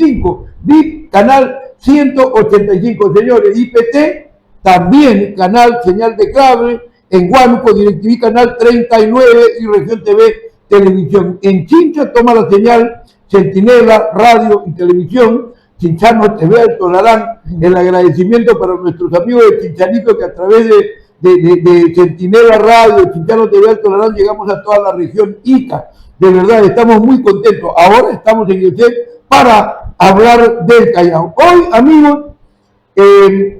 185, VIP canal 185, señores, IPT también canal señal de cable, en Huánuco DirecTV canal 39 y Región TV Televisión. En Chincha toma la señal Centinela Radio y Televisión, Chinchano TV Alto Larán. El agradecimiento para nuestros amigos de Chinchanito que a través de Centinela Radio, Chinchano TV Alto Larán llegamos a toda la región Ica. De verdad, estamos muy contentos. Ahora estamos en el set para hablar del Callao. Hoy, amigos,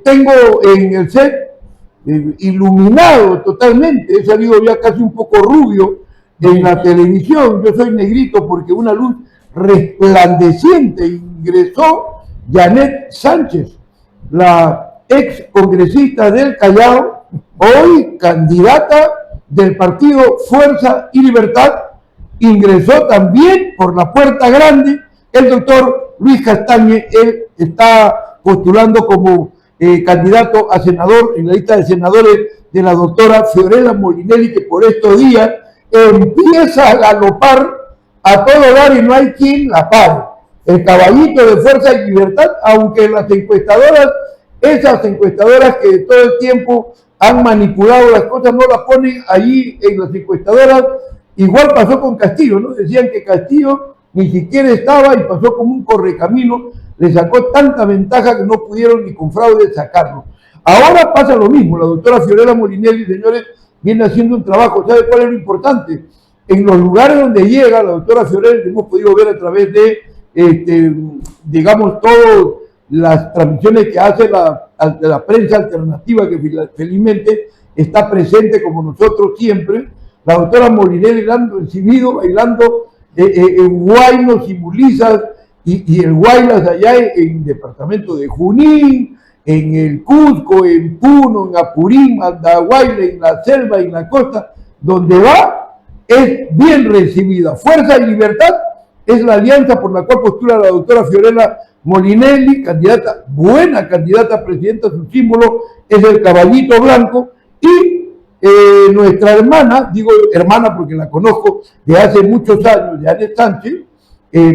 tengo en el set iluminado totalmente, he salido ya casi un poco rubio en la televisión. Yo soy negrito porque una luz resplandeciente ingresó Janet Sánchez, la ex congresista del Callao, hoy candidata del partido Fuerza y Libertad. Ingresó también por la puerta grande el doctor Luis Castañe. Él está postulando como candidato a senador en la lista de senadores de la doctora Fiorella Molinelli, que por estos días empieza a galopar a todo dar y no hay quien la pare. El caballito de Fuerza y Libertad, aunque las encuestadoras, esas encuestadoras que todo el tiempo han manipulado las cosas, no las ponen allí en las encuestadoras. Igual pasó con Castillo, ¿no? Decían que Castillo ni siquiera estaba y pasó como un correcamino, le sacó tanta ventaja que no pudieron ni con fraude sacarlo. Ahora pasa lo mismo, la doctora Fiorella Molinelli, señores, viene haciendo un trabajo. ¿Sabe cuál es lo importante? En los lugares donde llega la doctora Fiorella, que hemos podido ver a través de, digamos, todas las transmisiones que hace la prensa alternativa, que felizmente está presente como nosotros siempre. La doctora Molinelli la han recibido bailando en Huaynos y Mulizas y el Guaylas allá en el departamento de Junín, en el Cusco, en Puno, en Apurín, Andahuayla, en la selva, en la costa, donde va, es bien recibida. Fuerza y Libertad es la alianza por la cual postula la doctora Fiorella Molinelli, candidata, buena candidata a presidenta. Su símbolo es el caballito blanco. Y nuestra hermana, digo hermana porque la conozco de hace muchos años, Janet Sánchez,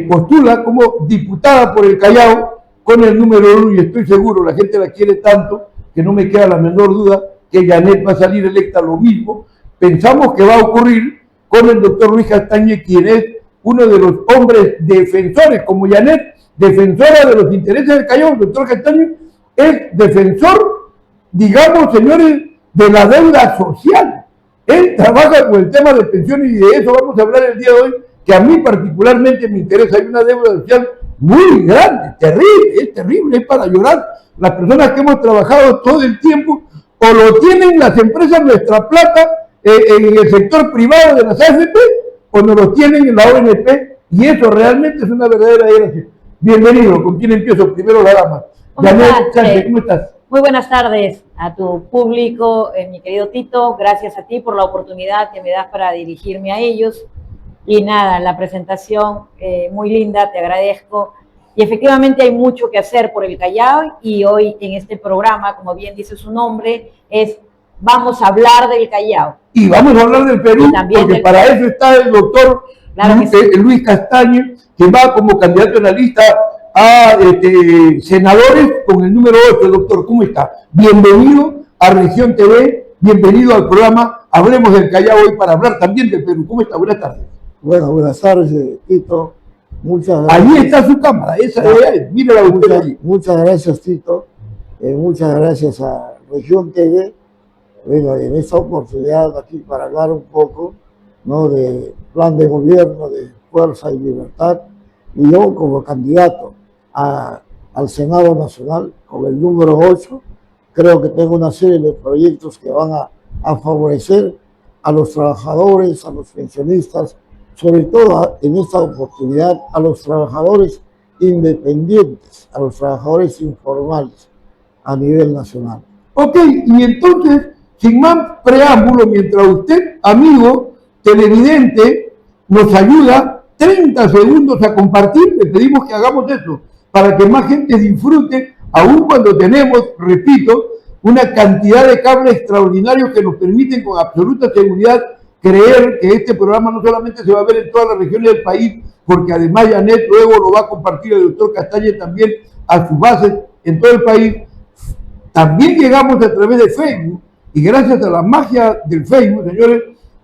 postula como diputada por el Callao con el número 1, y estoy seguro, la gente la quiere tanto que no me queda la menor duda que Janet va a salir electa. Lo mismo pensamos que va a ocurrir con el doctor Luis Castañe, quien es uno de los hombres defensores, como Janet, defensora de los intereses del Callao. El doctor Castañe es defensor, digamos, señores, de la deuda social. Él trabaja con el tema de pensiones y de eso vamos a hablar el día de hoy, que a mí particularmente me interesa. Hay una deuda social muy grande, terrible, es para llorar. Las personas que hemos trabajado todo el tiempo, o lo tienen las empresas Nuestra Plata en el sector privado de las AFP, o no lo tienen en la ONP, y eso realmente es una verdadera desgracia. Bienvenido. ¿Con quién empiezo? Primero la dama. Janet Sánchez, ¿cómo estás? Muy buenas tardes a tu público, mi querido Tito. Gracias a ti por la oportunidad que me das para dirigirme a ellos. Y nada, la presentación muy linda, te agradezco. Y efectivamente hay mucho que hacer por el Callao, y hoy en este programa, como bien dice su nombre, vamos a hablar del Callao. Y vamos a hablar del Perú, porque para eso está el doctor Luis Castañe, que va como candidato en la lista a senadores con el número 8. Doctor, ¿cómo está? Bienvenido a Región TV, bienvenido al programa Hablemos del Callao hoy para hablar también del Perú. ¿Cómo está? Buenas tardes. Bueno, buenas tardes, Tito. Muchas gracias. Allí está su cámara, esa de ahí. Mírala usted allí. Muchas gracias, Tito. Muchas gracias a Región TV. Bueno, en esta oportunidad aquí para hablar un poco, ¿no?, del plan de gobierno de Fuerza y Libertad. Y yo como candidato al Senado Nacional con el número 8, creo que tengo una serie de proyectos que van a favorecer a los trabajadores, a los pensionistas, sobre todo en esta oportunidad a los trabajadores independientes, a los trabajadores informales a nivel nacional. Ok, y entonces, sin más preámbulo, mientras usted, amigo televidente, nos ayuda 30 segundos a compartir, le pedimos que hagamos eso, para que más gente disfrute, aun cuando tenemos, repito, una cantidad de cables extraordinarios que nos permiten con absoluta seguridad creer que este programa no solamente se va a ver en todas las regiones del país, porque además Janet luego lo va a compartir el doctor Castañe también a sus bases en todo el país. También llegamos a través de Facebook, y gracias a la magia del Facebook, señores,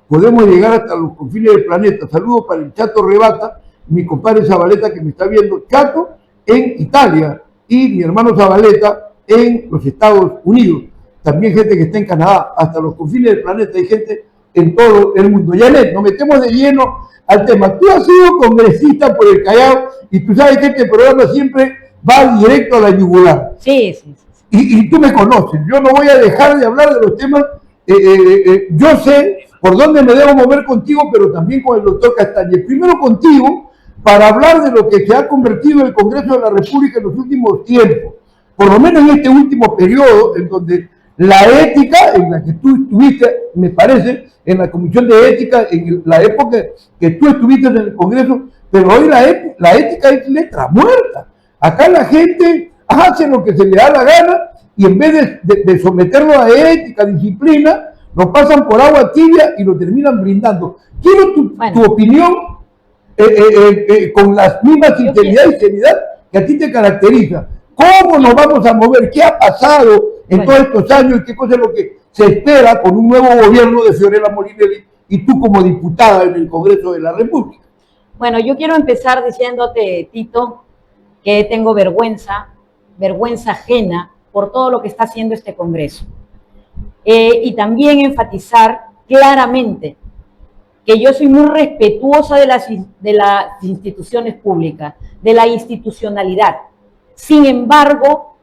podemos llegar hasta los confines del planeta. Saludos para el Chato Rebata, mi compadre Zabaleta que me está viendo, Chato en Italia, y mi hermano Zabaleta en los Estados Unidos. También gente que está en Canadá, hasta los confines del planeta, hay gente en todo el mundo. Janet, nos metemos de lleno al tema. Tú has sido congresista por el Callao y tú sabes que este programa siempre va directo a la yugular. Sí, sí, sí. Y tú me conoces, yo no voy a dejar de hablar de los temas. Yo sé por dónde me debo mover contigo, pero también con el doctor Castañe. Primero contigo, para hablar de lo que se ha convertido el Congreso de la República en los últimos tiempos, por lo menos en este último periodo, en donde la ética, en la que tú estuviste, me parece, en la Comisión de Ética, en la época que tú estuviste en el Congreso, pero hoy la ética es letra muerta. Acá la gente hace lo que se le da la gana y en vez de someterlo a ética, disciplina, lo pasan por agua tibia y lo terminan brindando. Quiero tu opinión con la misma sinceridad y seriedad que a ti te caracteriza. ¿Cómo nos vamos a mover? ¿Qué ha pasado en todos estos años y qué cosa es lo que se espera con un nuevo gobierno de Fiorella Molinelli y tú como diputada en el Congreso de la República? Bueno, yo quiero empezar diciéndote, Tito, que tengo vergüenza ajena por todo lo que está haciendo este Congreso. Y también enfatizar claramente que yo soy muy respetuosa de las instituciones públicas, de la institucionalidad. Sin embargo,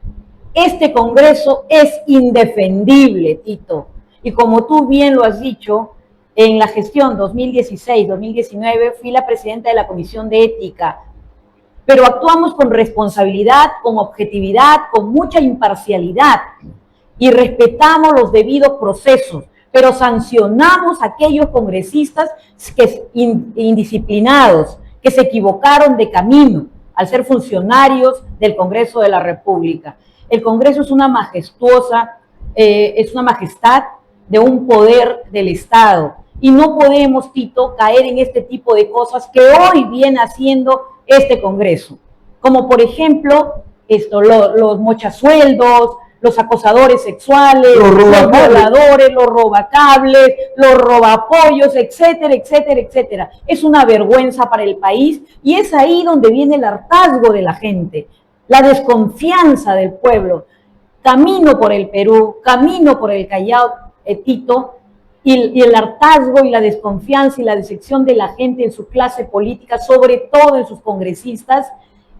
este Congreso es indefendible, Tito. Y como tú bien lo has dicho, en la gestión 2016-2019 fui la presidenta de la Comisión de Ética, pero actuamos con responsabilidad, con objetividad, con mucha imparcialidad y respetamos los debidos procesos, pero sancionamos a aquellos congresistas indisciplinados, que se equivocaron de camino al ser funcionarios del Congreso de la República. El Congreso es una majestad de un poder del Estado y no podemos, Tito, caer en este tipo de cosas que hoy viene haciendo este Congreso, como por ejemplo los mochasueldos, los acosadores sexuales, los violadores, los robacables, los robapollos, etcétera, etcétera, etcétera. Es una vergüenza para el país y es ahí donde viene el hartazgo de la gente, la desconfianza del pueblo. Camino por el Perú, camino por el Callao, Tito, y el hartazgo y la desconfianza y la decepción de la gente en su clase política, sobre todo en sus congresistas,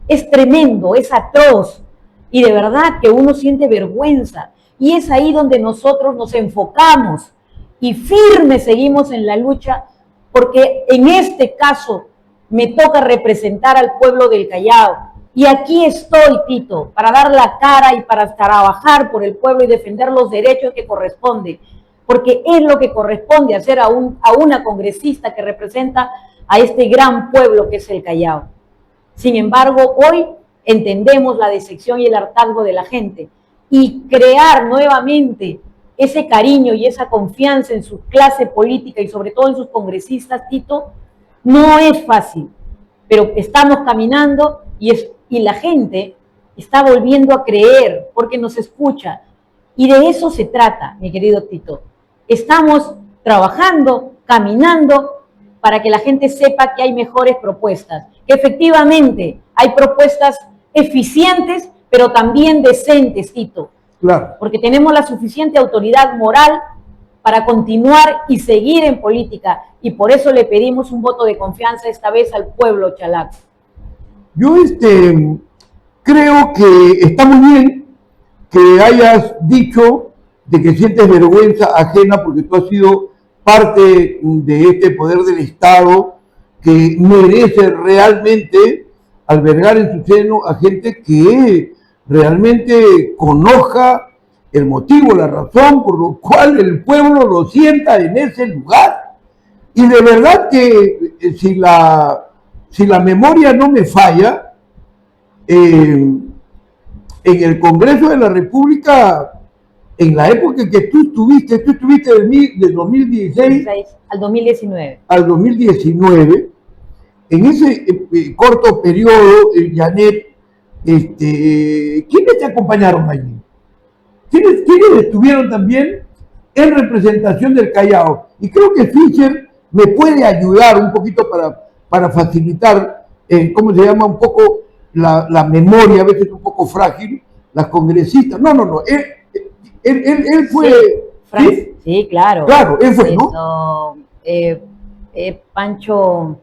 es tremendo, es atroz. Y de verdad que uno siente vergüenza. Y es ahí donde nosotros nos enfocamos y firmes seguimos en la lucha, porque en este caso me toca representar al pueblo del Callao. Y aquí estoy, Tito, para dar la cara y para trabajar por el pueblo y defender los derechos que corresponden, porque es lo que corresponde hacer a una congresista que representa a este gran pueblo que es el Callao. Sin embargo, hoy entendemos la decepción y el hartazgo de la gente y crear nuevamente ese cariño y esa confianza en su clase política y sobre todo en sus congresistas, Tito, no es fácil, pero estamos caminando y la gente está volviendo a creer porque nos escucha y de eso se trata, mi querido Tito. Estamos trabajando, caminando para que la gente sepa que hay mejores propuestas, que efectivamente hay propuestas eficientes, pero también decentes, Tito. Claro. Porque tenemos la suficiente autoridad moral para continuar y seguir en política, y por eso le pedimos un voto de confianza esta vez al pueblo chalaco. Yo creo que está muy bien que hayas dicho de que sientes vergüenza ajena porque tú has sido parte de este poder del Estado que merece realmente albergar en su seno a gente que realmente conozca el motivo, la razón por lo cual el pueblo lo sienta en ese lugar. Y de verdad que si la memoria no me falla, en el Congreso de la República, en la época en que tú estuviste del 2016 al 2019. Al 2019, en ese corto periodo, Janet, ¿quiénes te acompañaron allí? ¿Quiénes estuvieron también en representación del Callao? Y creo que Fischer me puede ayudar un poquito para facilitar, ¿cómo se llama? Un poco la memoria, a veces un poco frágil, las congresistas. No, él fue... Sí, sí, claro. Claro, él fue, ¿no? Pancho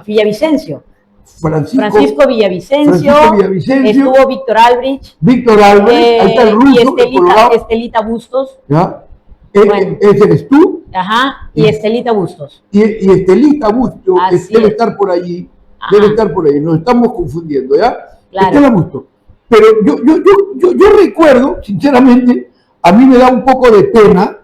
Villavicencio. Francisco Villavicencio, estuvo Víctor Albrecht, ahí está el ruso, y Estelita Bustos. ¿Ya? Bueno. ¿Ese eres tú? Ajá, y Estelita Bustos. Y Estelita Bustos debe estar por allí, nos estamos confundiendo, ¿ya? Claro. Estela Bustos. Pero yo recuerdo, sinceramente, a mí me da un poco de pena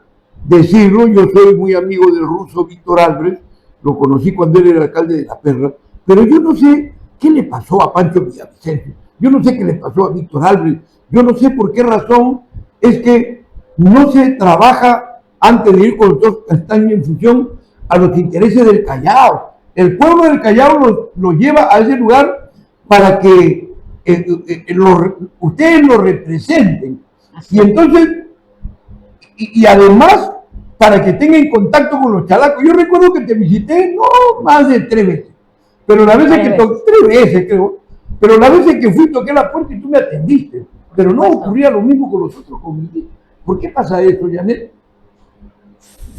decirlo, yo soy muy amigo del ruso Víctor Albrecht, lo conocí cuando él era alcalde de La Perla, pero yo no sé qué le pasó a Pancho Villavicencio, yo no sé qué le pasó a Víctor Albrecht, yo no sé por qué razón es que no se trabaja antes de ir con los dos castaños en función a los intereses del Callao. El pueblo del Callao lo lleva a ese lugar para que ustedes lo representen. Y entonces, y además, para que tengan contacto con los chalacos. Yo recuerdo que te visité, no más de 3 veces. Pero la vez que 3 veces creo, pero la vez que fui toqué la puerta y tú me atendiste. Pero no ocurría lo mismo con los otros comités. ¿Por qué pasa esto, Janet?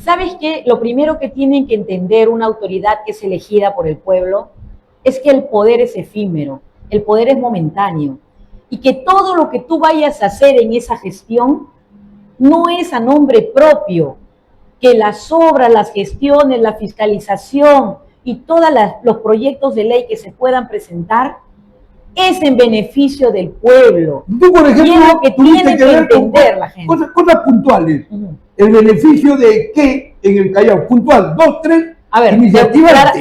¿Sabes qué? Lo primero que tienen que entender una autoridad que es elegida por el pueblo es que el poder es efímero, el poder es momentáneo y que todo lo que tú vayas a hacer en esa gestión no es a nombre propio, que las obras, las gestiones, la fiscalización y todos los proyectos de ley que se puedan presentar es en beneficio del pueblo. Tú, por ejemplo, y es lo que tiene que entender la gente. Cosas puntuales. ¿El beneficio de qué en el Callao? Puntual, 2, 3 iniciativas.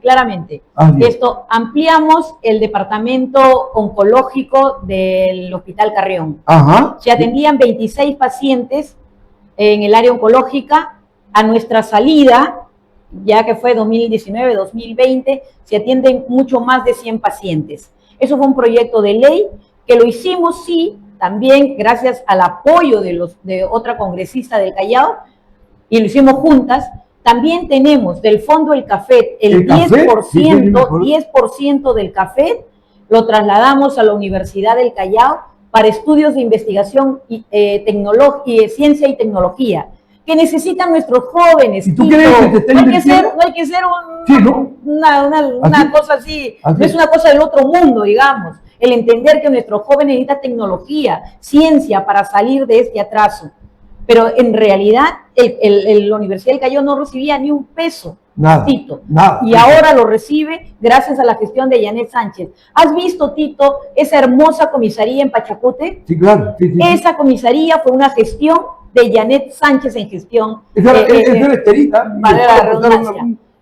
Claramente. Esto, ampliamos el departamento oncológico del Hospital Carrión. Ajá. Se atendían 26 pacientes en el área oncológica. A nuestra salida, ya que fue 2019-2020, se atienden mucho más de 100 pacientes. Eso fue un proyecto de ley que lo hicimos, sí, también gracias al apoyo de otra congresista del Callao, y lo hicimos juntas. También tenemos del fondo del CAFET el 10% del CAFET lo trasladamos a la Universidad del Callao para estudios de investigación y ciencia y tecnología que necesitan nuestros jóvenes. ¿Y tú crees que te están no hay que ser una cosa así, no es una cosa del otro mundo, digamos. El entender que nuestros jóvenes necesitan tecnología, ciencia para salir de este atraso. Pero en realidad la Universidad del Callao no recibía ni un peso. Nada, Tito. Nada. Y ahora lo recibe gracias a la gestión de Janet Sánchez. ¿Has visto, Tito, esa hermosa comisaría en Pachacute? Sí, claro. Sí. Esa comisaría fue una gestión de Janet Sánchez en gestión. Eso era Estelita.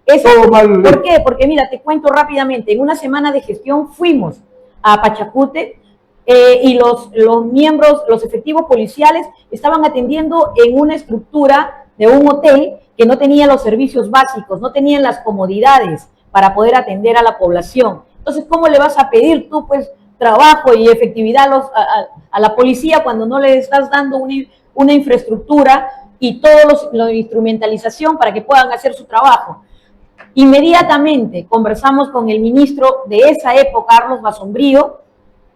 ¿Por qué? Porque mira, te cuento rápidamente. En una semana de gestión fuimos a Pachacute y los miembros, los efectivos policiales estaban atendiendo en una estructura de un hotel que no tenía los servicios básicos, no tenían las comodidades para poder atender a la población. Entonces, ¿cómo le vas a pedir tú, pues, trabajo y efectividad a la policía cuando no le estás dando una infraestructura y la instrumentalización para que puedan hacer su trabajo? Inmediatamente conversamos con el ministro de esa época, Carlos Basombrío,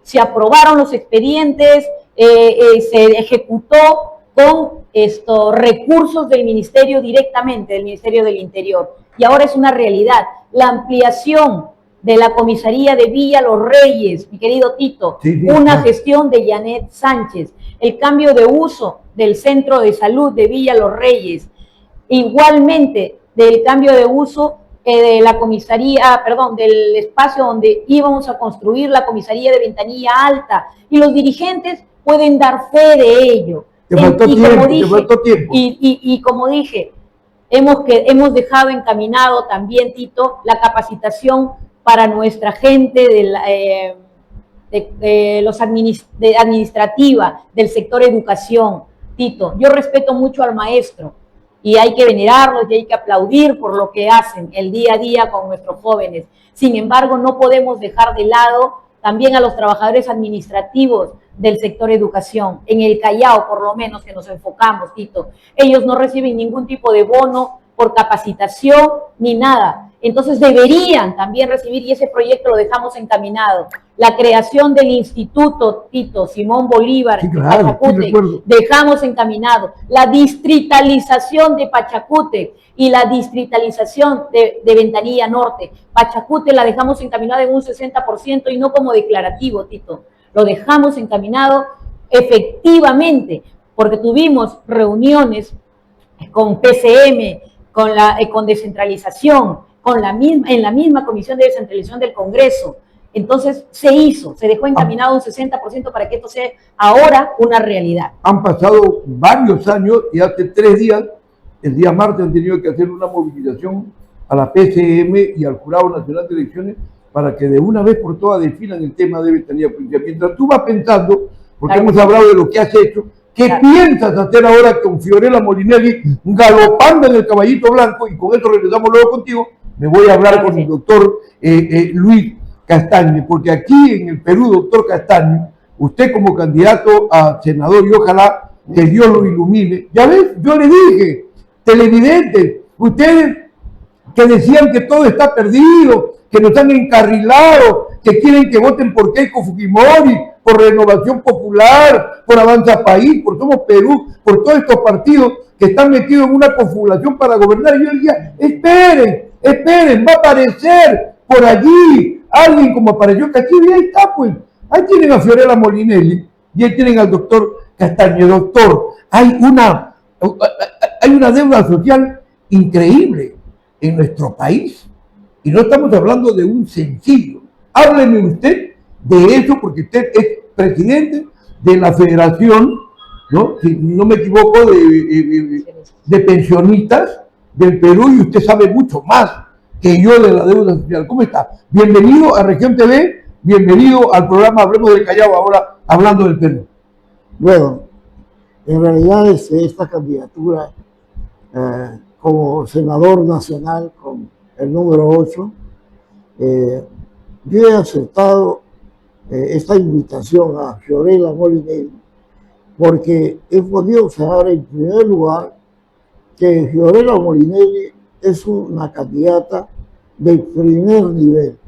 se aprobaron los expedientes, se ejecutó con estos recursos del ministerio directamente, del Ministerio del Interior. Y ahora es una realidad. La ampliación de la comisaría de Villa Los Reyes, mi querido Tito, gestión de Janet Sánchez. El cambio de uso del centro de salud de Villa Los Reyes. Igualmente, del cambio de uso de la comisaría, del espacio donde íbamos a construir la comisaría de Ventanilla Alta. Y los dirigentes pueden dar fe de ello. Te faltó tiempo. Y como dije, hemos dejado encaminado también, Tito, la capacitación para nuestra gente administrativa, del sector educación. Tito, yo respeto mucho al maestro, y hay que venerarlos y hay que aplaudir por lo que hacen el día a día con nuestros jóvenes. Sin embargo, no podemos dejar de lado también a los trabajadores administrativos del sector educación. En el Callao, por lo menos, que nos enfocamos, Tito, ellos no reciben ningún tipo de bono por capacitación ni nada. Entonces deberían también recibir, y ese proyecto lo dejamos encaminado, la creación del Instituto Tito Simón Bolívar sí, en claro, Pachacute, sí, dejamos encaminado la distritalización de Pachacute y la distritalización de Ventanilla Norte. Pachacute la dejamos encaminada en un 60% y no como declarativo, Tito, lo dejamos encaminado efectivamente, porque tuvimos reuniones con PCM, con descentralización, en la misma Comisión de Descentralización del Congreso. Entonces se hizo, se dejó encaminado un 60% para que esto sea ahora una realidad. Han pasado varios años y hace 3 días, el día martes, han tenido que hacer una movilización a la PCM y al Jurado Nacional de Elecciones para que de una vez por todas definan el tema de ventanilla política. Mientras tú vas pensando, porque hemos hablado de lo que has hecho, ¿qué piensas hacer ahora con Fiorella Molinelli galopando en el caballito blanco? Y con esto regresamos luego contigo. Me voy a hablar con el doctor Luis Castaño, porque aquí en el Perú, doctor Castaño, usted como candidato a senador, y ojalá que Dios lo ilumine. Ya ves, yo le dije, televidentes, ustedes que decían que todo está perdido, que nos han encarrilado, que quieren que voten por Keiko Fujimori, por Renovación Popular, por Avanza País, por Somos Perú, por todos estos partidos que están metidos en una confabulación para gobernar. Y yo decía, esperen, va a aparecer por allí alguien como apareció Cachiri, y ahí está pues. Ahí tienen a Fiorella Molinelli y ahí tienen al doctor Castaño. Doctor, hay una deuda social increíble en nuestro país. Y no estamos hablando de un sencillo. Hábleme usted de eso, porque usted es presidente de la Federación, ¿no? Si no me equivoco, de pensionistas del Perú, y usted sabe mucho más que yo de la deuda social. ¿Cómo está? Bienvenido a Región TV, bienvenido al programa Hablemos del Callao, ahora hablando del Perú. Bueno, en realidad esta candidatura como senador nacional con el número 8, yo he aceptado esta invitación a Fiorella Molinelli porque he podido observar en primer lugar que Fiorella Molinelli es una candidata de primer nivel,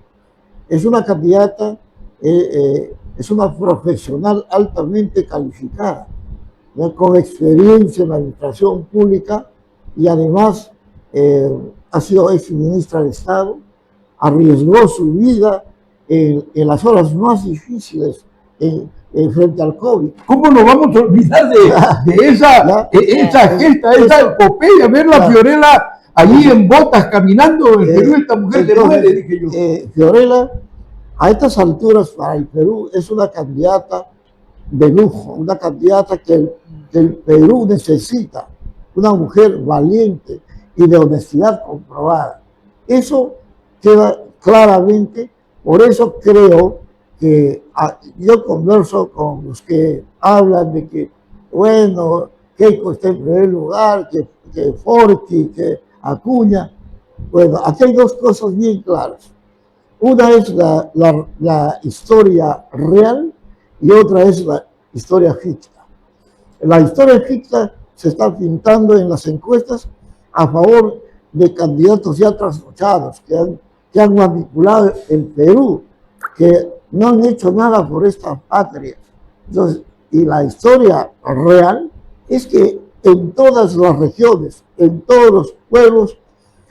es una candidata, es una profesional altamente calificada, ¿no? Con experiencia en la administración pública y además ha sido ex ministra de Estado, arriesgó su vida en las horas más difíciles frente al COVID. ¿Cómo nos vamos a olvidar de esa gesta, esa epopeya? Ver la Fiorella allí en botas caminando en Perú, esta mujer de muere, dije yo. Fiorella, a estas alturas para el Perú, es una candidata de lujo, una candidata que el Perú necesita, una mujer valiente y de honestidad comprobada. Eso queda claramente, por eso creo que yo converso con los que hablan de que, bueno, Keiko está en primer lugar, que Forti, que Acuña. Bueno, aquí hay dos cosas bien claras. Una es la historia real y otra es la historia ficta. La historia ficta se está pintando en las encuestas a favor de candidatos ya trasnochados, que han manipulado el Perú, que no han hecho nada por esta patria. Entonces, y la historia real es que en todas las regiones, en todos los pueblos,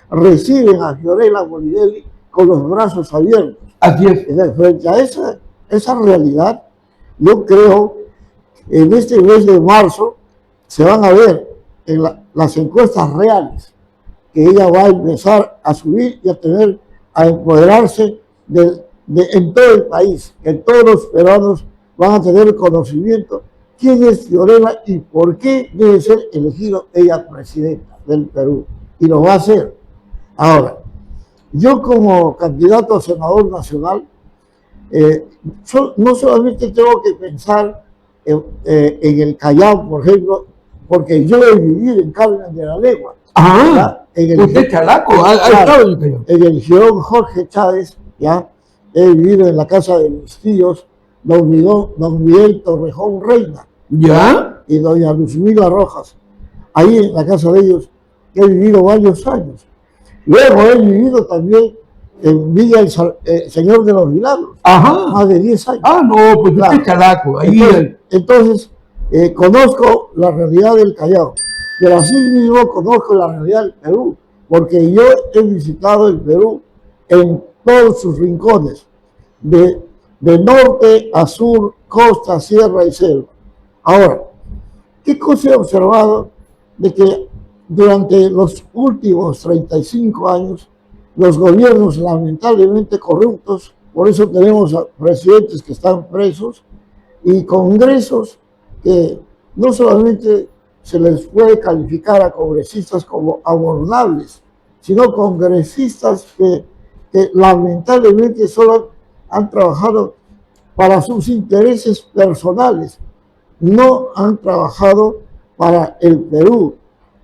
reciben a Fiorella Molinelli con los brazos abiertos. Así es. Frente a esa realidad, yo creo que en este mes de marzo se van a ver en las encuestas reales que ella va a empezar a subir y a empoderarse en todo el país, que todos los peruanos van a tener conocimiento quién es Fiorella y por qué debe ser elegido ella presidenta del Perú, y lo va a hacer. Ahora, yo como candidato a senador nacional, no solamente tengo que pensar en el Callao, por ejemplo, porque yo he vivido en Carmen de la Legua. Ah, usted chalaco, ha estado en el Callao. En el Girón Jorge Chávez, ya, he vivido en la casa de mis tíos, don Miguel Torrejón Reina, ¿Ya? y doña Luzmila Rojas. Ahí en la casa de ellos he vivido varios años. Luego he vivido también en Villa el Señor de los Milagros, Ajá. más de 10 años. Ah, no, pues usted es chalaco. Ahí Entonces, conozco la realidad del Callao, pero así mismo conozco la realidad del Perú, porque yo he visitado el Perú en todos sus rincones, de norte a sur, costa, sierra y selva. Ahora, ¿qué cosa he observado? De que durante los últimos 35 años, los gobiernos lamentablemente corruptos, por eso tenemos a presidentes que están presos y congresos que no solamente se les puede calificar a congresistas como abordables, sino congresistas que lamentablemente solo han trabajado para sus intereses personales, no han trabajado para el Perú.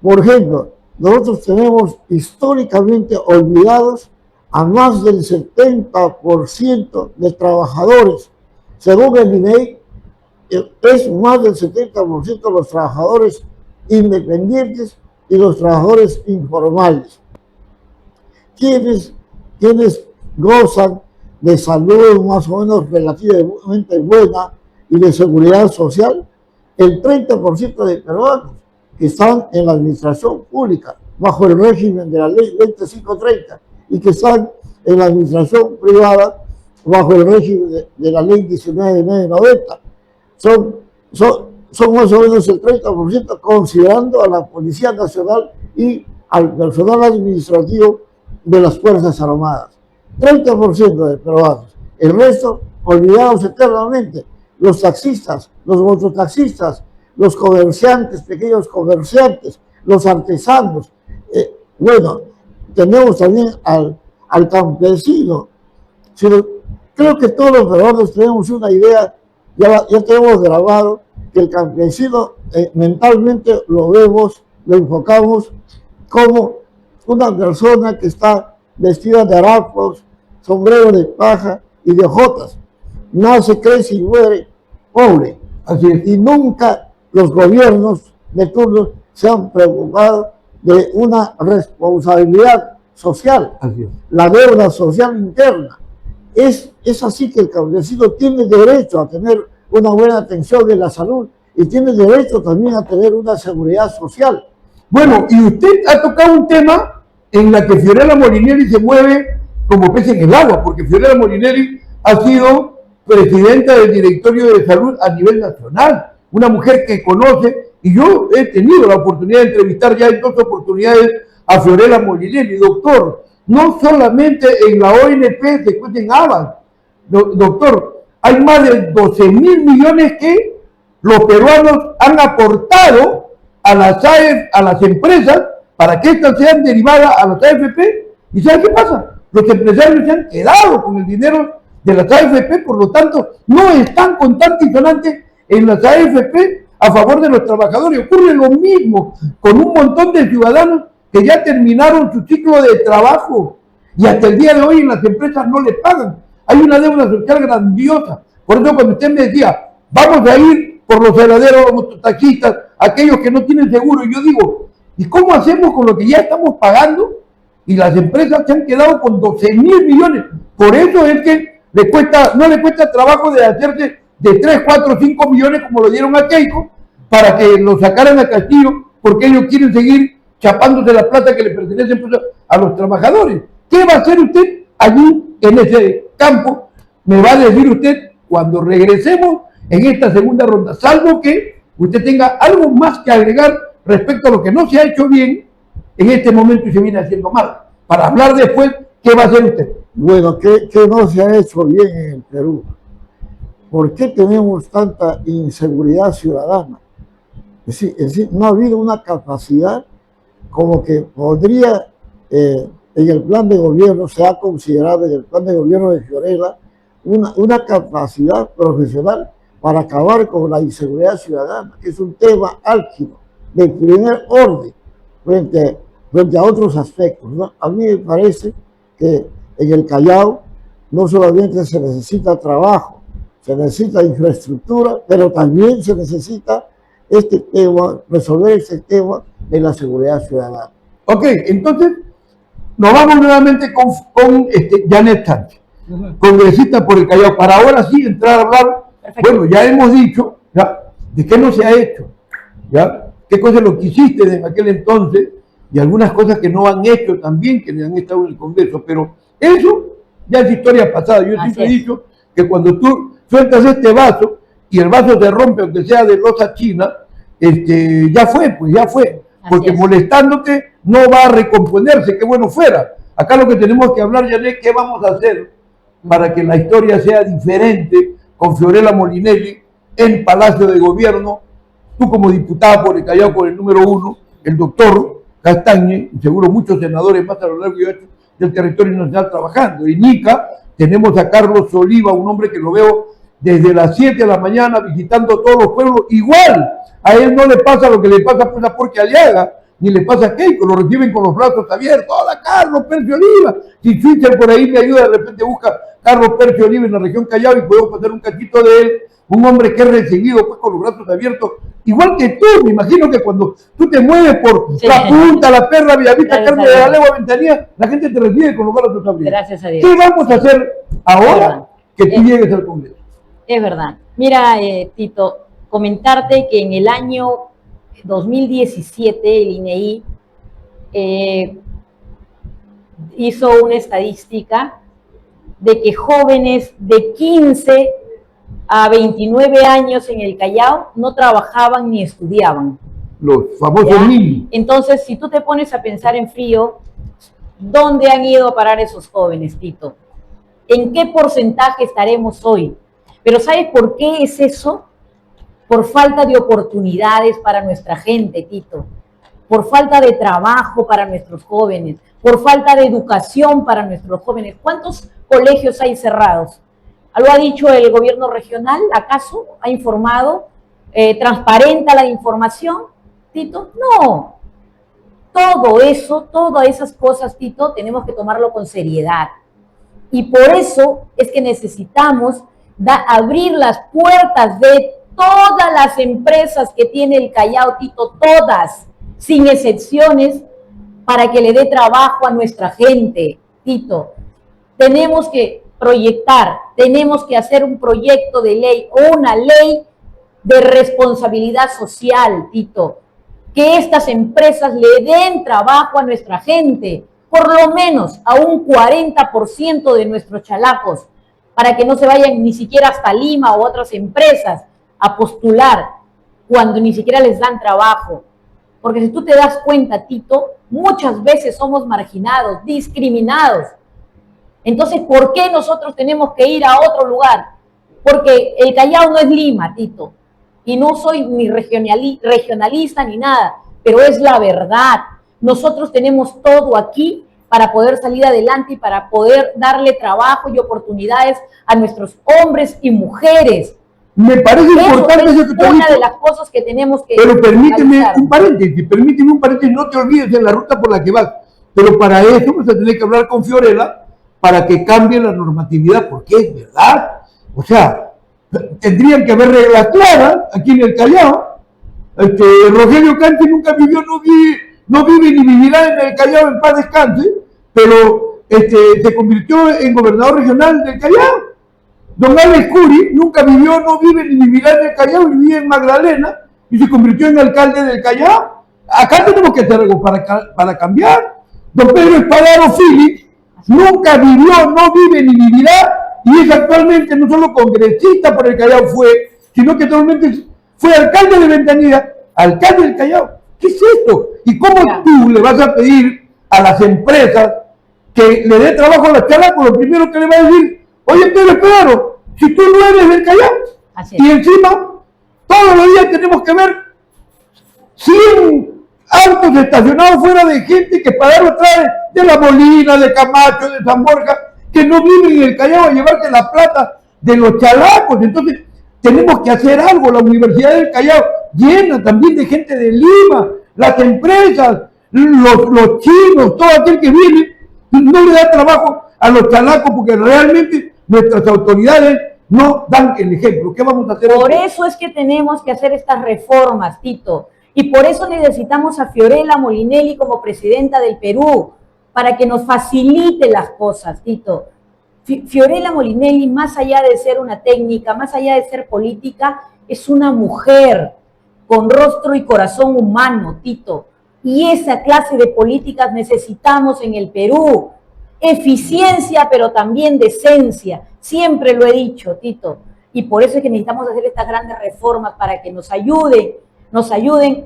Por ejemplo, nosotros tenemos históricamente olvidados a más del 70% de trabajadores. Según el INEI, es más del 70% de los trabajadores independientes y los trabajadores informales. Quienes gozan de salud más o menos relativamente buena y de seguridad social, el 30% de peruanos que están en la administración pública bajo el régimen de la ley 2530 y que están en la administración privada bajo el régimen de la ley 1990. Son más o menos el 30%, considerando a la Policía Nacional y al personal administrativo de las Fuerzas Armadas. 30% de peruanos. El resto, olvidados eternamente. Los taxistas, los mototaxistas, los comerciantes, pequeños comerciantes, los artesanos. Bueno, tenemos también al campesino. Creo que todos los peruanos tenemos una idea, ya tenemos grabado, que el campesino mentalmente lo vemos, lo enfocamos como una persona que está vestida de harapos, sombrero de paja y de hojotas. Nace, crece y muere pobre. Así es. Y nunca los gobiernos de turno se han preocupado de una responsabilidad social, Así es. la deuda social interna. Es así que el campesino tiene derecho a tener una buena atención de la salud y tiene derecho también a tener una seguridad social. Bueno, y usted ha tocado un tema en la que Fiorella Molinelli se mueve como pez en el agua, porque Fiorella Molinelli ha sido presidenta del Directorio de Salud a nivel nacional, una mujer que conoce, y yo he tenido la oportunidad de entrevistar ya en 2 oportunidades a Fiorella Molinelli. Doctor, no solamente en la ONP se cuenten habas, doctor, hay más de 12.000 millones que los peruanos han aportado a las AEF, a las empresas, para que éstas sean derivadas a las AFP. ¿Y sabe qué pasa? Los empresarios se han quedado con el dinero de las AFP, por lo tanto, no están constantes y sonantes en las AFP a favor de los trabajadores. Ocurre lo mismo con un montón de ciudadanos que ya terminaron su ciclo de trabajo y hasta el día de hoy en las empresas no les pagan. Hay una deuda social grandiosa. Por eso cuando usted me decía, vamos a ir por los heladeros, los mototaxistas, aquellos que no tienen seguro, y yo digo, ¿y cómo hacemos con lo que ya estamos pagando? Y las empresas se han quedado con 12.000 millones. Por eso es que no le cuesta trabajo de hacerse de 3, 4, 5 millones como lo dieron a Keiko para que lo sacaran a Castillo, porque ellos quieren seguir chapándose la plata que le pertenece pues, a los trabajadores. ¿Qué va a hacer usted allí en ese campo? Me va a decir usted cuando regresemos en esta segunda ronda, salvo que usted tenga algo más que agregar respecto a lo que no se ha hecho bien en este momento y se viene haciendo mal, para hablar después qué va a hacer usted. Bueno, ¿qué no se ha hecho bien en el Perú? ¿Por qué tenemos tanta inseguridad ciudadana? Es decir, no ha habido una capacidad como que podría, en el plan de gobierno, se ha considerado en el plan de gobierno de Fiorella, una capacidad profesional para acabar con la inseguridad ciudadana, que es un tema álgido. de primer orden frente a otros aspectos, ¿no? A mí me parece que en el Callao no solamente se necesita trabajo, se necesita infraestructura, pero también se necesita resolver este tema de la seguridad ciudadana. Ok, entonces nos vamos nuevamente con Janet Sánchez, congresista por el Callao, para ahora sí entrar a hablar. Perfecto. Bueno, ya hemos dicho, ¿ya?, de qué no se ha hecho, ¿ya?, qué cosas lo que hiciste en aquel entonces y algunas cosas que no han hecho también, que han estado en el Congreso, pero eso ya es historia pasada. Yo siempre he dicho que cuando tú sueltas este vaso y el vaso se rompe, aunque sea de loza china, ya fue, pues ya fue, porque molestándote no va a recomponerse, qué bueno fuera. Acá lo que tenemos que hablar, Janet, ¿qué vamos a hacer para que la historia sea diferente con Fiorella Molinelli en Palacio de Gobierno? Tú como diputada por el Callao, por el número 1, el doctor Castañe, y seguro muchos senadores más a lo largo del territorio nacional trabajando. En Ica tenemos a Carlos Oliva, un hombre que lo veo desde las 7 de la mañana visitando todos los pueblos. Igual, a él no le pasa lo que le pasa a Porque Aliaga, ni le pasa a Keiko, lo reciben con los brazos abiertos. Hola, Carlos Percio Oliva. Si Twitter por ahí me ayuda, de repente busca Carlos Percio Oliva en la región Callao y podemos pasar un cachito de él. Un hombre que es recibido pues con los brazos abiertos, igual que tú. Me imagino que cuando tú te mueves por la Punta, La Perla, Villavista, Carmen de la Legua, Ventanilla, la gente te recibe con los brazos abiertos. Gracias a Dios. ¿Qué vamos a hacer ahora que tú llegues al Congreso? Es verdad. Mira, Tito, comentarte que en el año 2017 el INEI hizo una estadística de que jóvenes de 15 a 29 años en el Callao no trabajaban ni estudiaban. Los famosos niños. Entonces, si tú te pones a pensar en frío, ¿dónde han ido a parar esos jóvenes, Tito? ¿En qué porcentaje estaremos hoy? Pero ¿sabes por qué es eso? Por falta de oportunidades para nuestra gente, Tito. Por falta de trabajo para nuestros jóvenes. Por falta de educación para nuestros jóvenes. ¿Cuántos colegios hay cerrados? ¿Lo ha dicho el gobierno regional? ¿Acaso ha informado? ¿Transparenta la información, Tito? No. Todo eso, todas esas cosas, Tito, tenemos que tomarlo con seriedad. Y por eso es que necesitamos abrir las puertas de todas las empresas que tiene el Callao, Tito, todas, sin excepciones, para que le dé trabajo a nuestra gente, Tito. Tenemos que proyectar, tenemos que hacer un proyecto de ley o una ley de responsabilidad social, Tito, que estas empresas le den trabajo a nuestra gente, por lo menos a un 40% de nuestros chalacos, para que no se vayan ni siquiera hasta Lima u otras empresas a postular cuando ni siquiera les dan trabajo. Porque si tú te das cuenta, Tito, muchas veces somos marginados, discriminados. Entonces, ¿por qué nosotros tenemos que ir a otro lugar? Porque el Callao no es Lima, Tito. Y no soy ni regionalista ni nada, pero es la verdad. Nosotros tenemos todo aquí para poder salir adelante y para poder darle trabajo y oportunidades a nuestros hombres y mujeres. Me parece importante eso que te es una de las cosas que tenemos que... Pero permíteme un paréntesis, no te olvides de la ruta por la que vas. Pero para eso vas a tener que hablar con Fiorella para que cambie la normatividad, porque es verdad. O sea, tendrían que haber reglas claras aquí en el Callao. Rogelio Canti nunca vivió, no vive ni vivirá en el Callao, en paz descanse, pero se convirtió en gobernador regional del Callao. Don Alex Curi nunca vivió, no vive ni vivirá en el Callao, vivía en Magdalena y se convirtió en alcalde del Callao. Acá tenemos que hacer algo para cambiar. Don Pedro Espadaro Phillips nunca vivió, no vive ni vivirá y es actualmente no solo congresista por el Callao sino que actualmente fue alcalde de Ventanilla, alcalde del Callao. ¿Qué es esto? ¿Y cómo tú le vas a pedir a las empresas que le dé trabajo a las characos? Lo primero que le va a decir: oye, Pedro Espadaro, si tú no eres del Callao, y encima todos los días tenemos que ver 100 autos estacionados fuera de gente que Espadaro trae de La Molina, de Camacho, de San Borja, que no viven en el Callao a llevarse la plata de los chalacos. Entonces, tenemos que hacer algo. La Universidad del Callao llena también de gente de Lima, las empresas, los chinos, todo aquel que viene, no le da trabajo a los chalacos porque realmente nuestras autoridades no dan el ejemplo. ¿Qué vamos a hacer? Por eso es que tenemos que hacer estas reformas, Tito. Y por eso necesitamos a Fiorella Molinelli como presidenta del Perú, para que nos facilite las cosas, Tito. Fiorella Molinelli, más allá de ser una técnica, más allá de ser política, es una mujer con rostro y corazón humano, Tito. Y esa clase de políticas necesitamos en el Perú. Eficiencia, pero también decencia. Siempre lo he dicho, Tito. Y por eso es que necesitamos hacer estas grandes reformas para que nos ayuden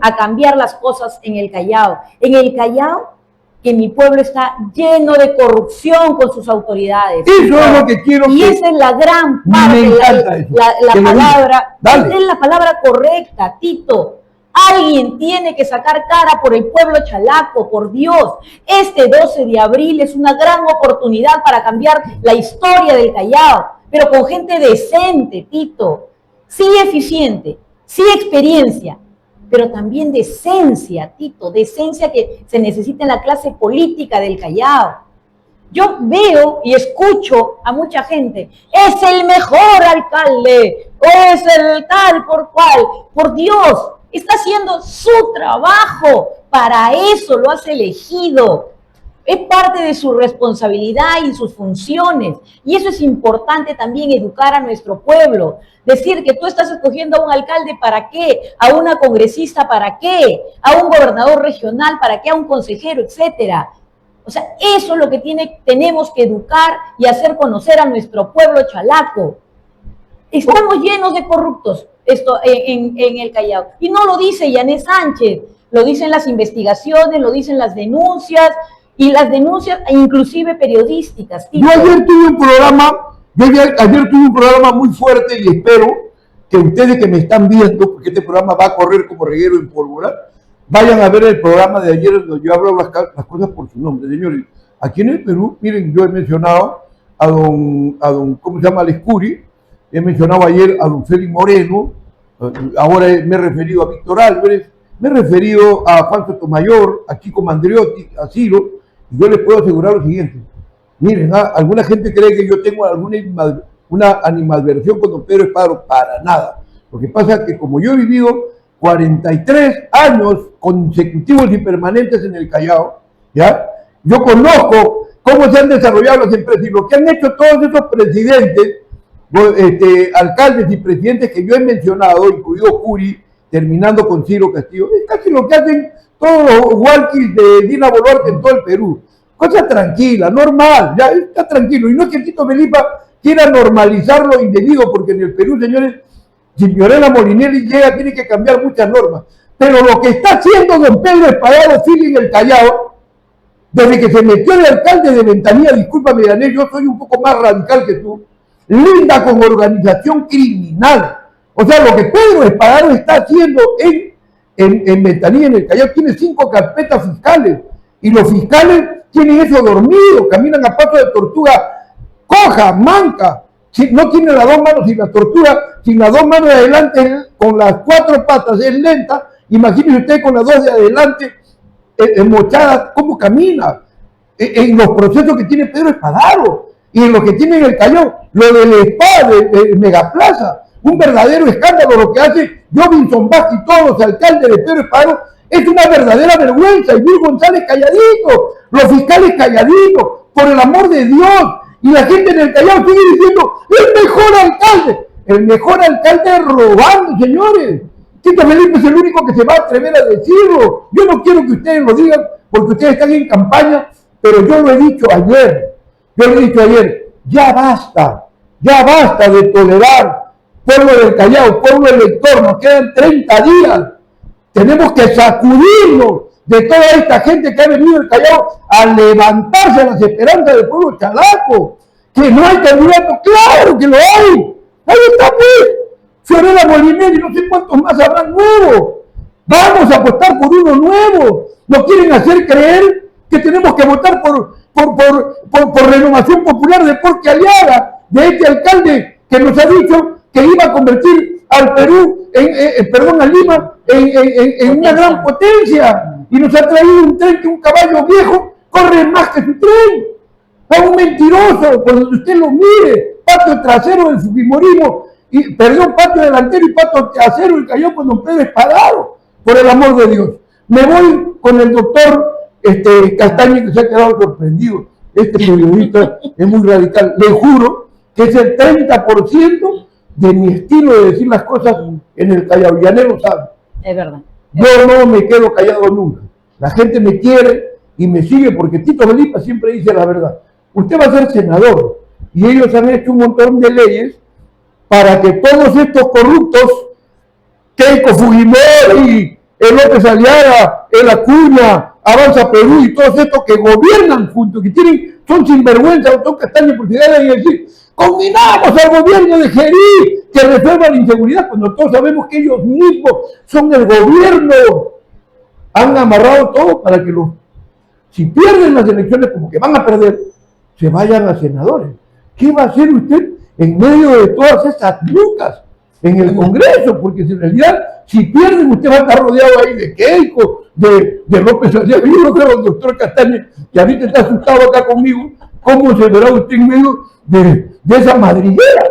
a cambiar las cosas en el Callao. En el Callao, que mi pueblo está lleno de corrupción con sus autoridades. Eso es lo que quiero. Y esa es la gran parte, la palabra, esa es la palabra correcta, Tito. Alguien tiene que sacar cara por el pueblo chalaco, por Dios. Este 12 de abril es una gran oportunidad para cambiar la historia del Callao, pero con gente decente, Tito. Sí eficiente, sí experiencia, pero también decencia, Tito, decencia que se necesita en la clase política del Callao. Yo veo y escucho a mucha gente, es el mejor alcalde, o es el tal por cual. Por Dios, está haciendo su trabajo, para eso lo has elegido. Es parte de su responsabilidad y sus funciones. Y eso es importante también, educar a nuestro pueblo. Decir que tú estás escogiendo a un alcalde, ¿para qué? A una congresista, ¿para qué? A un gobernador regional, ¿para qué? A un consejero, etcétera. O sea, eso es lo que tenemos que educar y hacer conocer a nuestro pueblo chalaco. Estamos llenos de corruptos en el Callao. Y no lo dice Yané Sánchez, lo dicen las investigaciones, lo dicen las denuncias, y las denuncias inclusive periodísticas. Yo ayer tuve un programa muy fuerte y espero que ustedes que me están viendo, porque este programa va a correr como reguero en pólvora, vayan a ver el programa de ayer donde yo hablo las cosas por su nombre. Señores, aquí en el Perú, miren, yo he mencionado a don ¿cómo se llama? Lescuri, he mencionado ayer a don Félix Moreno, ahora me he referido a Víctor Álvarez, me he referido a Juan Sotomayor, a Chico Mandriotti, a Ciro, y yo les puedo asegurar lo siguiente. Miren, alguna gente cree que yo tengo una animadversión con don Pedro Espadaro, para nada. Lo que pasa es que como yo he vivido 43 años consecutivos y permanentes en el Callao, ¿ya? Yo conozco cómo se han desarrollado las empresas y lo que han hecho todos esos presidentes, alcaldes y presidentes que yo he mencionado, incluido Curi, terminando con Ciro Castillo, es casi lo que hacen todos los walkies de Dina Boluarte en todo el Perú. Cosa tranquila, normal, ya está tranquilo. Y no es que Tito Felipa quiera normalizar lo indebido, porque en el Perú, señores, si Fiorella Molinelli llega, tiene que cambiar muchas normas. Pero lo que está haciendo don Pedro Espadaro Fili en el Callao, desde que se metió el alcalde de Ventanilla, discúlpame, Daniel, yo soy un poco más radical que tú, linda con organización criminal. O sea, lo que Pedro Espadaro está haciendo en Ventanilla, en el Callao, tiene 5 carpetas fiscales. Y los fiscales tienen eso dormido, caminan a paso de tortuga coja, manca. Si no tiene las 2 manos y la tortuga, sin las 2 manos de adelante, con las 4 patas es lenta. Imagínese usted con las 2 de adelante mochadas, cómo camina. En los procesos que tiene Pedro Espadaro y en lo que tiene en el Callao, lo del spa de Megaplaza, un verdadero escándalo lo que hace Jovinson Vázquez y todos los alcaldes de Pedro Espadaro, es una verdadera vergüenza. Y Luis González calladito, los fiscales calladitos, por el amor de Dios. Y la gente en el Callao sigue diciendo, el mejor alcalde robando, señores. Tito Felipe es el único que se va a atrever a decirlo. Yo no quiero que ustedes lo digan porque ustedes están en campaña, pero yo lo he dicho ayer, ya basta de tolerar, pueblo del Callao, pueblo elector, nos quedan 30 días. Tenemos que sacudirnos de toda esta gente que ha venido del Callao a levantarse a las esperanzas del pueblo chalaco. Que no hay candidato, claro que lo hay. Ahí está, pues. Fiorella Molinelli, no sé cuántos más habrán nuevos. Vamos a votar por uno nuevo. Nos quieren hacer creer que tenemos que votar por Renovación Popular de Porque Aliaga, de este alcalde que nos ha dicho que iba a convertir al Perú, perdón, a Lima, en una gran potencia, y nos ha traído un tren que un caballo viejo corre más que su tren. Es un mentiroso, cuando usted lo mire, patio trasero del fujimorismo, y perdón, patio delantero y patio trasero del Callao con don Pedro Espadaro, por el amor de Dios. Me voy con el doctor Castaño, que se ha quedado sorprendido. Este periodista es muy radical. Le juro que es el 30% de mi estilo de decir las cosas en el Callao. Llanero sabe. Es verdad. Yo no me quedo callado nunca. La gente me quiere y me sigue porque Tito Felipa siempre dice la verdad. Usted va a ser senador y ellos han hecho un montón de leyes para que todos estos corruptos, Keiko Fujimori, el López Aliaga, el Acuña, Avanza Perú y todos estos que gobiernan juntos, que son sinvergüenza, son castaños por ciudadanos y decir, combinamos al gobierno de Gerí que resuelva la inseguridad, cuando todos sabemos que ellos mismos son el gobierno. Han amarrado todo para que si pierden las elecciones, como que van a perder, se vayan a senadores. ¿Qué va a hacer usted en medio de todas esas lucas en el Congreso? Porque en realidad, si pierden, usted va a estar rodeado ahí de Keiko, de López Aliaga. Yo lo creo, doctor Castaño, que ahorita está asustado acá conmigo. ¿Cómo se verá usted en medio de esa madriguera?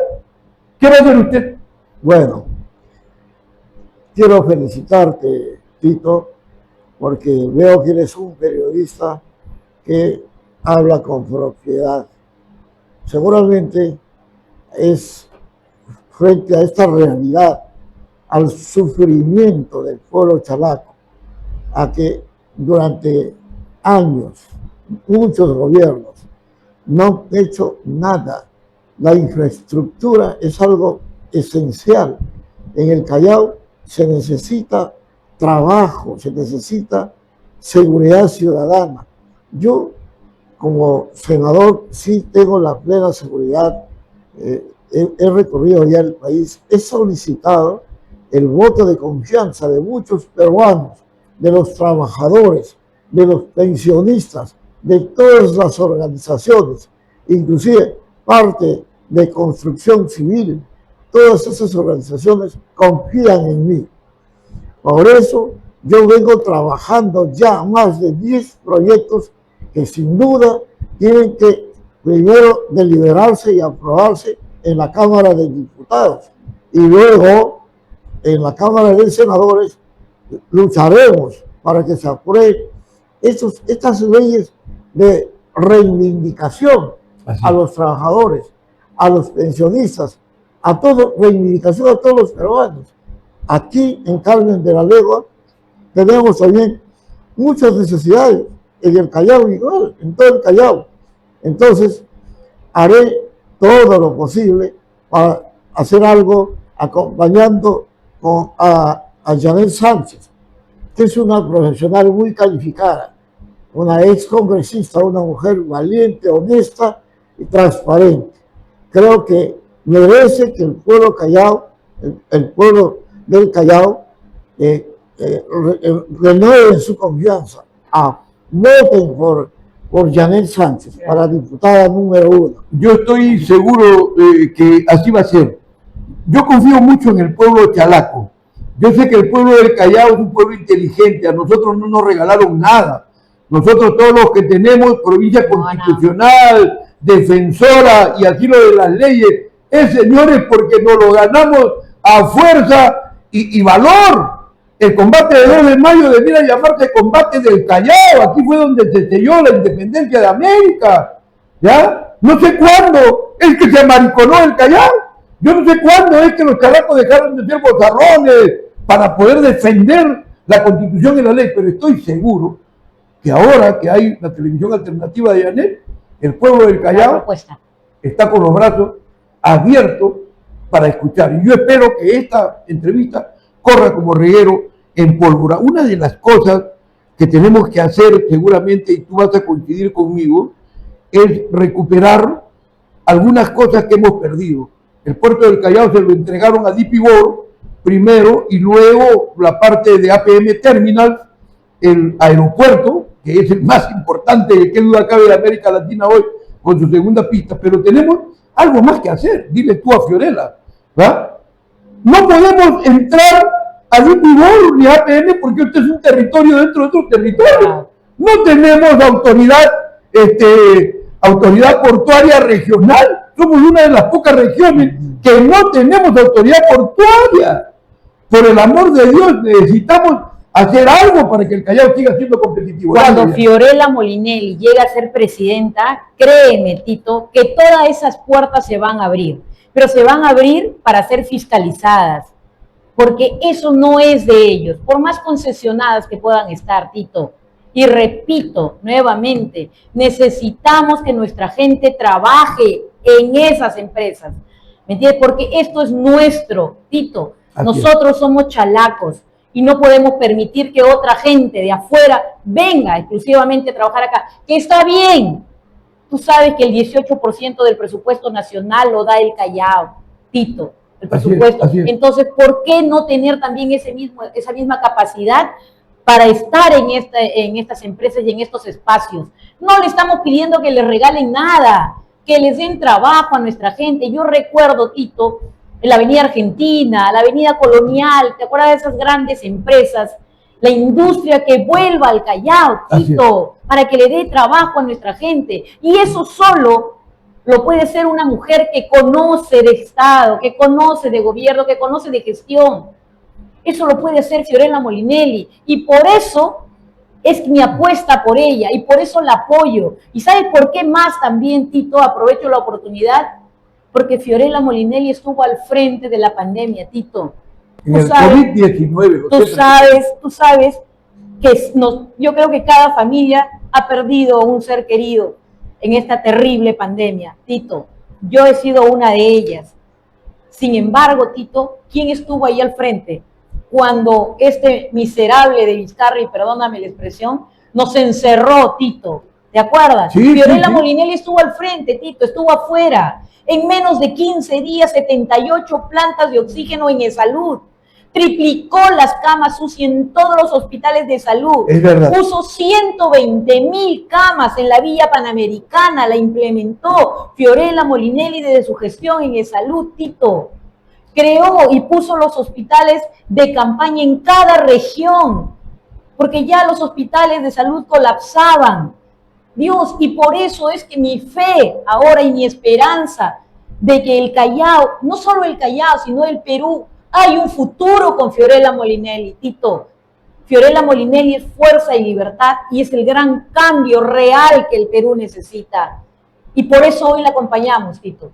¿Qué va a hacer usted? Bueno, quiero felicitarte, Tito, porque veo que eres un periodista que habla con propiedad. Seguramente es frente a esta realidad, al sufrimiento del pueblo chalaco, a que durante años muchos gobiernos no han hecho nada. La infraestructura es algo esencial. En el Callao se necesita trabajo, se necesita seguridad ciudadana. Yo, como senador, sí tengo la plena seguridad. He recorrido ya el país, he solicitado el voto de confianza de muchos peruanos, de los trabajadores, de los pensionistas, de todas las organizaciones, inclusive parte de construcción civil. Todas esas organizaciones confían en mí. Por eso yo vengo trabajando ya más de 10 proyectos que sin duda tienen que primero deliberarse y aprobarse en la Cámara de Diputados y luego en la Cámara de Senadores lucharemos para que se aprueben estas leyes de reivindicación a los trabajadores, a los pensionistas, a todos, reivindicación a todos los peruanos. Aquí en Carmen de la Legua tenemos también muchas necesidades, en el Callao igual, en todo el Callao. Entonces, haré todo lo posible para hacer algo acompañando a Janet Sánchez, que es una profesional muy calificada, una ex congresista, una mujer valiente, honesta y transparente. Creo que merece que el pueblo Callao, el pueblo del Callao, renueve su confianza. Voten por Janet Sánchez para diputada número 1. Yo estoy seguro que así va a ser. Yo confío mucho en el pueblo chalaco. Yo sé que el pueblo del Callao es un pueblo inteligente. A nosotros no nos regalaron nada. Nosotros todos los que tenemos provincia constitucional, defensora y así lo de las leyes, señores, porque nos lo ganamos a fuerza y valor. El combate de 2 de mayo debiera llamarse combate del Callao. Aquí fue donde se selló la independencia de América. ¿Ya? No sé cuándo es que se amariconó el Callao. Yo no sé cuándo es que los chalacos dejaron de ser bozarrones para poder defender la Constitución y la ley. Pero estoy seguro que ahora que hay la televisión alternativa de Janet, el pueblo del Callao está con los brazos abiertos para escuchar. Y yo espero que esta entrevista corra como reguero en pólvora. Una de las cosas que tenemos que hacer seguramente, y tú vas a coincidir conmigo, es recuperar algunas cosas que hemos perdido. El puerto del Callao se lo entregaron a DP World primero y luego la parte de APM Terminals, el aeropuerto, que es el más importante, que duda cabe de América Latina hoy, con su segunda pista. Pero tenemos algo más que hacer. Dile tú a Fiorella, ¿va? No podemos entrar a Libibor ni a APM porque este es un territorio dentro de otro territorio. No tenemos autoridad portuaria regional. Somos una de las pocas regiones que no tenemos autoridad portuaria. Por el amor de Dios, necesitamos hacer algo para que el Callao siga siendo competitivo. Cuando Fiorella Molinelli llega a ser presidenta, créeme, Tito, que todas esas puertas se van a abrir, pero se van a abrir para ser fiscalizadas, porque eso no es de ellos, por más concesionadas que puedan estar, Tito. Y repito nuevamente, necesitamos que nuestra gente trabaje en esas empresas, ¿me entiendes? Porque esto es nuestro, Tito. Nosotros somos chalacos y no podemos permitir que otra gente de afuera venga exclusivamente a trabajar acá, que está bien. Tú sabes que el 18% del presupuesto nacional lo da el Callao, Tito, el presupuesto. Así es. Entonces, ¿por qué no tener también esa misma capacidad para estar en estas empresas y en estos espacios? No le estamos pidiendo que les regalen nada, que les den trabajo a nuestra gente. Yo recuerdo, Tito, en la Avenida Argentina, la Avenida Colonial, ¿te acuerdas de esas grandes empresas? La industria que vuelva al Callao, Tito, para que le dé trabajo a nuestra gente. Y eso solo lo puede ser una mujer que conoce de Estado, que conoce de gobierno, que conoce de gestión. Eso lo puede hacer Fiorella Molinelli. Y por eso es mi apuesta por ella y por eso la apoyo. ¿Y sabes por qué más también, Tito? Aprovecho la oportunidad. Porque Fiorella Molinelli estuvo al frente de la pandemia, Tito. En el COVID-19. Tú sabes que yo creo que cada familia ha perdido un ser querido en esta terrible pandemia, Tito. Yo he sido una de ellas. Sin embargo, Tito, ¿quién estuvo ahí al frente? Cuando este miserable de Vizcarra, y perdóname la expresión, nos encerró, Tito. ¿Te acuerdas? Sí, Fiorella Molinelli estuvo al frente, Tito, estuvo afuera. En menos de 15 días, 78 plantas de oxígeno en salud. Triplicó las camas UCI en todos los hospitales de salud. Es verdad. Puso 120.000 camas en la Villa Panamericana, la implementó Fiorella Molinelli desde su gestión en salud, Tito. Creó y puso los hospitales de campaña en cada región, porque ya los hospitales de salud colapsaban. Dios, y por eso es que mi fe ahora y mi esperanza de que el Callao, no solo el Callao, sino el Perú, hay un futuro con Fiorella Molinelli, Tito. Fiorella Molinelli es fuerza y libertad y es el gran cambio real que el Perú necesita. Y por eso hoy la acompañamos, Tito,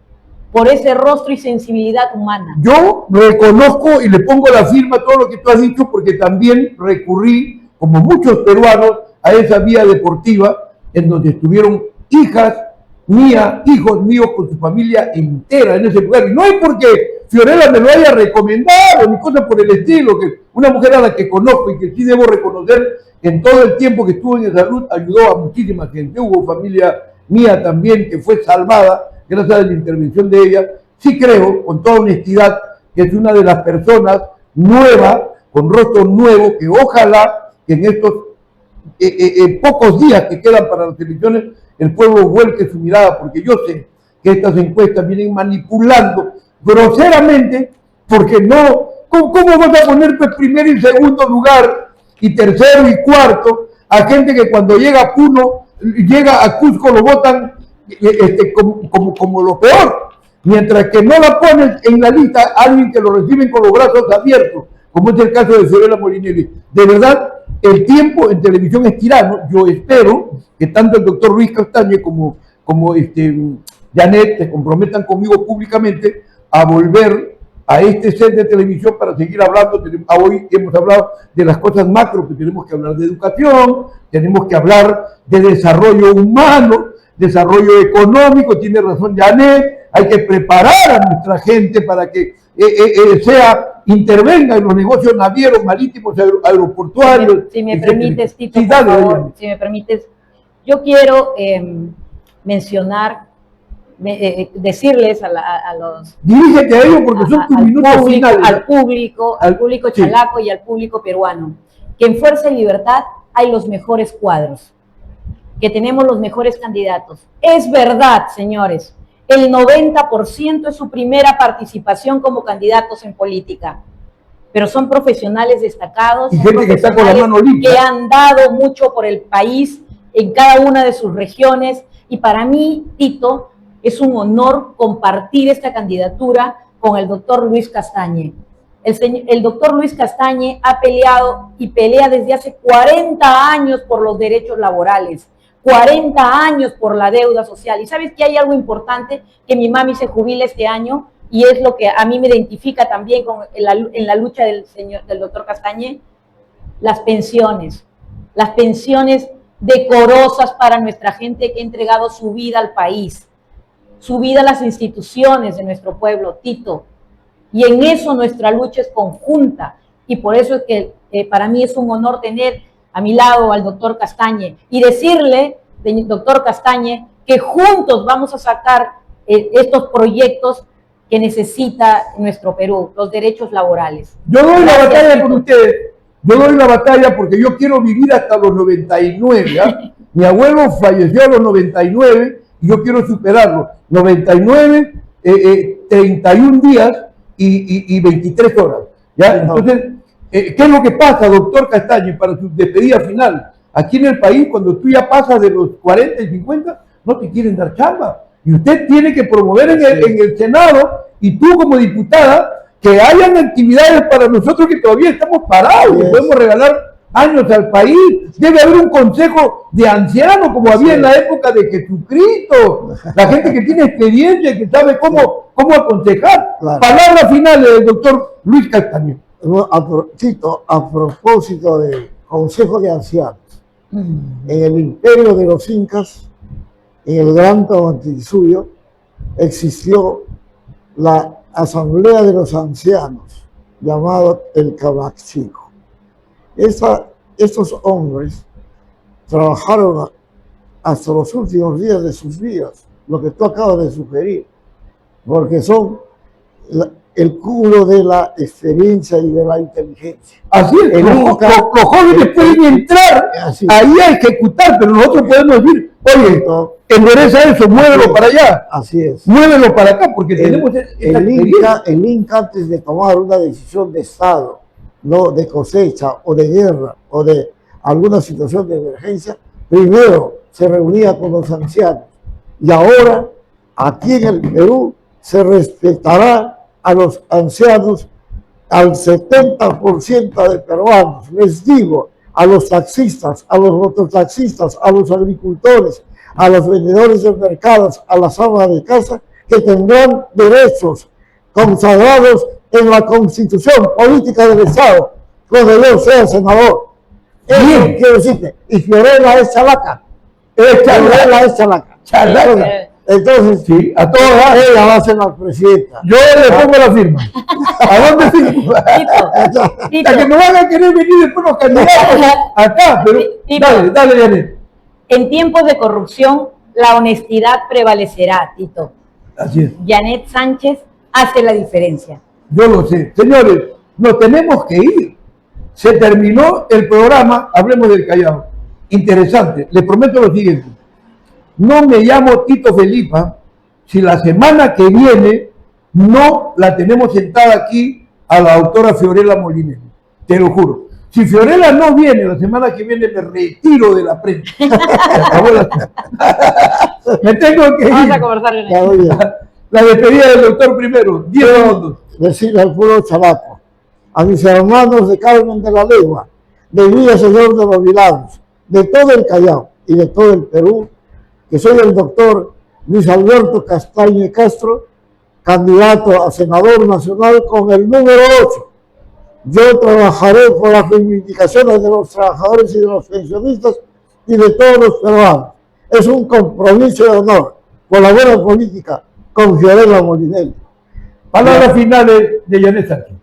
por ese rostro y sensibilidad humana. Yo reconozco y le pongo la firma a todo lo que tú has dicho porque también recurrí, como muchos peruanos, a esa vía deportiva en donde estuvieron hijas mías, hijos míos con su familia entera en ese lugar. Y no es porque Fiorella me lo haya recomendado, ni cosa por el estilo, que una mujer a la que conozco y que sí debo reconocer en todo el tiempo que estuvo en salud, ayudó a muchísima gente. Hubo familia mía también que fue salvada gracias a la intervención de ella. Sí creo, con toda honestidad, que es una de las personas nuevas, con rostro nuevo, que ojalá que en estos pocos días que quedan para las elecciones, el pueblo vuelque su mirada, porque yo sé que estas encuestas vienen manipulando groseramente, porque no, ¿cómo vas a poner pues primero y segundo lugar, y tercero y cuarto, a gente que cuando llega a Puno, llega a Cusco, lo votan como lo peor, mientras que no la pones en la lista a alguien que lo reciben con los brazos abiertos, como es el caso de Fiorella Molinelli? De verdad, el tiempo en televisión es tirano. Yo espero que tanto el doctor Luis Castañe como Janet se comprometan conmigo públicamente a volver a este set de televisión para seguir hablando. Hoy hemos hablado de las cosas macro, que tenemos que hablar de educación, tenemos que hablar de desarrollo humano, desarrollo económico. Tiene razón Janet, hay que preparar a nuestra gente para que intervenga en los negocios navieros, marítimos, aeroportuarios. Si me permites, Tito, sí, por dale, favor, dale. si me permites, yo quiero mencionar, decirles a los... Dirígete a ellos porque son tus minutos finales. Al público Sí. chalaco y al público peruano, que en Fuerza y Libertad hay los mejores cuadros, que tenemos los mejores candidatos. Es verdad, señores, el 90% es su primera participación como candidatos en política. Pero son profesionales destacados, y gente que está con la mano limpia, que han dado mucho por el país en cada una de sus regiones. Y para mí, Tito, es un honor compartir esta candidatura con el doctor Luis Castañe. El doctor Luis Castañe ha peleado y pelea desde hace 40 años por los derechos laborales, 40 años por la deuda social. Y sabes que hay algo importante, que mi mami se jubila este año, y es lo que a mí me identifica también en la lucha del doctor Castañe, las pensiones decorosas para nuestra gente que ha entregado su vida al país, su vida a las instituciones de nuestro pueblo, Tito. Y en eso nuestra lucha es conjunta, y por eso es que para mí es un honor tener a mi lado al doctor Castañe y decirle, doctor Castañe, que juntos vamos a sacar estos proyectos que necesita nuestro Perú, los derechos laborales. Yo doy la batalla por ustedes, yo doy la batalla porque yo quiero vivir hasta los 99, ¿eh? Mi abuelo falleció a los 99 y yo quiero superarlo. 99, 31 días y 23 horas, ¿ya? Entonces, ¿qué es lo que pasa, doctor Castañe, para su despedida final? Aquí en el país, cuando tú ya pasas de los 40 y 50, no te quieren dar chamba. Y usted tiene que promover en el Senado, y tú como diputada, que hayan actividades para nosotros que todavía estamos parados, que podemos regalar años al país. Debe haber un consejo de ancianos, como había en la época de Jesucristo. La gente que tiene experiencia y que sabe cómo aconsejar. Claro. Palabras finales del doctor Luis Castañe. Tito, a propósito del Consejo de Ancianos, en el imperio de los incas, en el Gran Tahuantinsuyo, existió la Asamblea de los Ancianos, llamado el Cabaxico. Estos hombres trabajaron hasta los últimos días de sus vidas, lo que tú acabas de sugerir, porque son el cúmulo de la experiencia y de la inteligencia. Así es, los jóvenes pueden entrar ahí a ejecutar, pero nosotros podemos decir, oye, endereza eso, muévelo para allá. Así es. Muévelo para acá, porque tenemos el Inca, antes de tomar una decisión de Estado, no de cosecha o de guerra o de alguna situación de emergencia, primero se reunía con los ancianos. Y ahora, aquí en el Perú, se respetará a los ancianos, al 70% de peruanos. Les digo, a los taxistas, a los mototaxistas, a los agricultores, a los vendedores de mercados, a las amas de casa, que tendrán derechos consagrados en la Constitución Política del Estado, cuando yo sea senador. Eso quiero decirte. Y Fiorella es chalaca. Fiorella es chalaca. Entonces, sí, a todas ella va a ser la presidenta. Yo le pongo la firma. ¿A dónde firmo? Hasta que no van a querer venir después los candidatos acá, pero dale, Janet. En tiempos de corrupción, la honestidad prevalecerá, Tito. Así es. Janet Sánchez hace la diferencia. Yo lo sé. Señores, nos tenemos que ir. Se terminó el programa, hablemos del Callao. Interesante. Les prometo lo siguiente. No me llamo Tito Felipa si la semana que viene no la tenemos sentada aquí a la doctora Fiorella Molinelli. Te lo juro. Si Fiorella no viene la semana que viene, me retiro de la prensa. Me tengo que ir. Vamos a conversar en eso. La despedida del doctor primero. 10 segundos. Decirle al pueblo chalaco, a mis hermanos de Carmen de la Legua, de Villa Señor de los Milagros, de todo el Callao y de todo el Perú, que soy el doctor Luis Alberto Castañe Castro, candidato a senador nacional con el número 8. Yo trabajaré por las reivindicaciones de los trabajadores y de los pensionistas y de todos los peruanos. Es un compromiso de honor por la buena política con Fiorella Molinelli. Palabras finales de Janet Sánchez.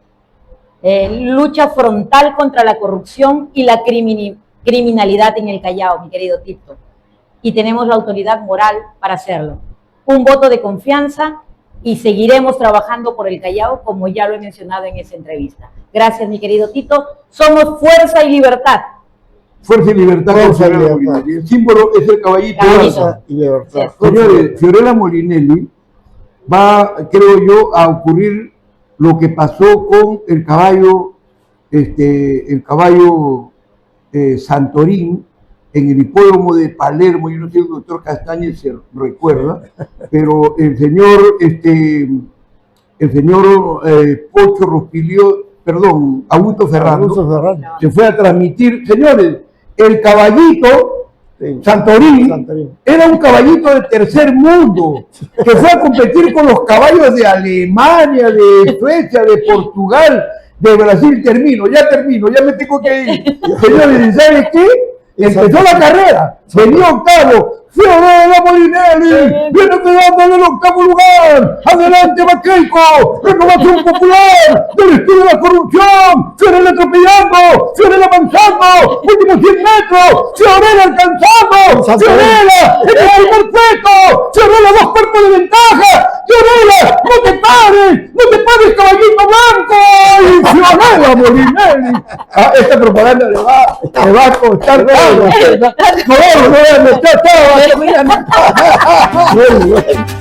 Lucha frontal contra la corrupción y la criminalidad en el Callao, mi querido Tito. Y tenemos la autoridad moral para hacerlo. Un voto de confianza y seguiremos trabajando por el Callao, como ya lo he mencionado en esa entrevista. Gracias, mi querido Tito. Somos fuerza y libertad. Fuerza y libertad. Fuerza y libertad. El símbolo es el caballito. Fuerza y libertad. Señores, Fiorella Molinelli va, creo yo, a ocurrir lo que pasó con el caballo Santorín en el hipódromo de Palermo. Yo no sé si el doctor Castañez se recuerda, pero el señor Pocho Rospilio, perdón, Augusto Ferrando, se fue a transmitir. Señores, el caballito Santorín era un caballito de tercer mundo que fue a competir con los caballos de Alemania, de Suecia, de Portugal, de Brasil. Ya me tengo que ir. Señores, ¿sabes qué? Empezó la carrera, venía octavo, Fiorella Molinelli, viene quedándole el octavo lugar, adelante Baqueico, renovación popular, del estilo de la corrupción, Fiorella atropellando, Fiorella avanzando, últimos 100 metros, Fiorella alcanzando, Fiorella en el primer puesto, Fiorella 2 cuartos de ventaja, Fiorella, no te pares caballito blanco, y Fiorella Molinelli. Esta propaganda le va a costar todo. No, chao. Muy bueno.